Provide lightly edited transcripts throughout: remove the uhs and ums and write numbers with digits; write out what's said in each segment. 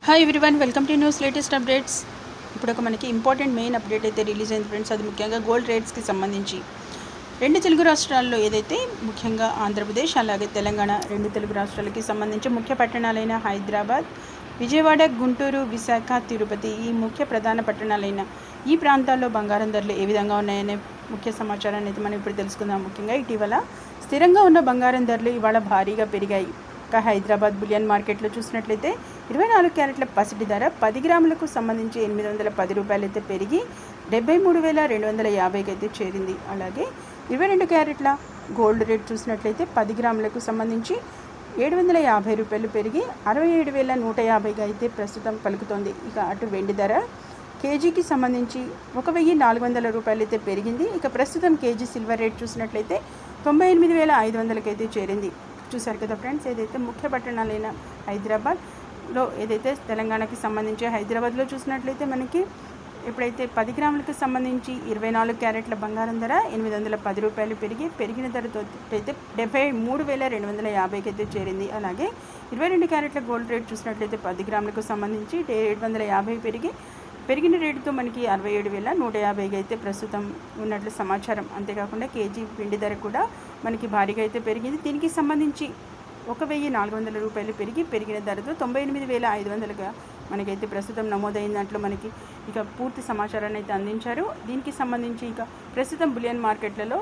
Hi everyone, welcome to news latest updates. ఇప్పుడు ఒక మనకి ఇంపార్టెంట్ మెయిన్ అప్డేట్ అయితే రిలీజ్ అయింది ఫ్రెండ్స్. అది ముఖ్యంగా గోల్డ్ రేట్స్కి సంబంధించి రెండు తెలుగు రాష్ట్రాల్లో ఏదైతే ముఖ్యంగా ఆంధ్రప్రదేశ్ అలాగే తెలంగాణ రెండు తెలుగు రాష్ట్రాలకి సంబంధించి ముఖ్య పట్టణాలైన హైదరాబాద్, విజయవాడ, గుంటూరు, విశాఖ, తిరుపతి ఈ ముఖ్య ప్రధాన పట్టణాలైన ఈ ప్రాంతాల్లో బంగారం ధరలు ఏ విధంగా ఉన్నాయనే ముఖ్య సమాచారాన్ని అయితే మనం ఇప్పుడు తెలుసుకుందాం. ముఖ్యంగా ఇటీవల స్థిరంగా ఉన్న బంగారం ధరలు ఇవాళ భారీగా పెరిగాయి. హైదరాబాద్ బులియన్ మార్కెట్లో చూసినట్లయితే 24 క్యారెట్ల పసిటి ధర 10 గ్రాములకు సంబంధించి 810 రూపాయలు అయితే పెరిగి 73,250కి అయితే చేరింది. అలాగే 22 క్యారెట్ల గోల్డ్ రేట్ చూసినట్లయితే 10 గ్రాములకు సంబంధించి 750 రూపాయలు పెరిగి 67,150గా అయితే ప్రస్తుతం పలుకుతోంది. ఇక అటు వెండి ధర కేజీకి సంబంధించి 1,400 రూపాయలు అయితే పెరిగింది. ఇక ప్రస్తుతం కేజీ సిల్వర్ రేట్ చూసినట్లయితే 98,500కి అయితే చేరింది. చూసారు కదా ఫ్రెండ్స్, ఏదైతే ముఖ్య పట్టణాలైన హైదరాబాద్లో ఏదైతే తెలంగాణకి సంబంధించి హైదరాబాద్లో చూసినట్లయితే మనకి ఎప్పుడైతే 10 గ్రాములకు సంబంధించి 24 క్యారెట్ల బంగారం ధర 810 రూపాయలు పెరిగిన ధరతో అయితే 73,250కి అయితే చేరింది. అలాగే 22 క్యారెట్ల గోల్డ్ రేట్ చూసినట్లయితే 10 గ్రాములకు సంబంధించి 750 పెరిగిన రేటుతో మనకి 67,150గా అయితే ప్రస్తుతం ఉన్నట్లు సమాచారం. అంతేకాకుండా కేజీ పిండి ధర కూడా మనకి భారీగా అయితే పెరిగింది. దీనికి సంబంధించి 1,400 రూపాయలు పెరిగిన ధరతో 98,500గా మనకైతే ప్రస్తుతం నమోదైందంట్లో మనకి ఇక పూర్తి సమాచారాన్ని అయితే అందించారు. దీనికి సంబంధించి ఇక ప్రస్తుతం బులియన్ మార్కెట్లలో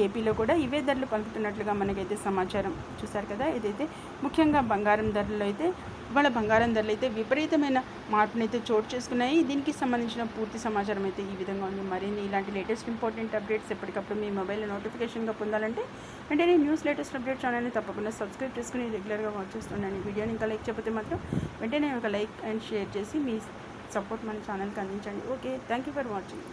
ఏపీలో కూడా ఇవే ధరలు పలుకుతున్నట్లుగా మనకైతే సమాచారం. చూసారు కదా, ఏదైతే ముఖ్యంగా బంగారం ధరలు అయితే ఇవాళ బంగారం ధరలు అయితే విపరీతమైన మార్పునైతే చోటు చేసుకున్నాయి. దీనికి సంబంధించిన పూర్తి సమాచారం అయితే ఈ విధంగా ఉంది. మరిన్ని ఇలాంటి లేటెస్ట్ ఇంపార్టెంట్ అప్డేట్స్ ఎప్పటికప్పుడు మీ మొబైల్లో నోటిఫికేషన్గా పొందాలంటే వెంటనే న్యూస్ లేటెస్ట్ అప్డేట్ ఛానల్ని తప్పకుండా సబ్స్క్రైబ్ చేసుకుని రెగ్యులర్గా వాచ్ చేస్తుండండి. వీడియోని ఇంకా లైక్ చేయకపోతే మాత్రం వెంటనే ఒక లైక్ అండ్ షేర్ చేసి మీ సపోర్ట్ మన ఛానల్కి అందించండి. Okay, thank you for watching.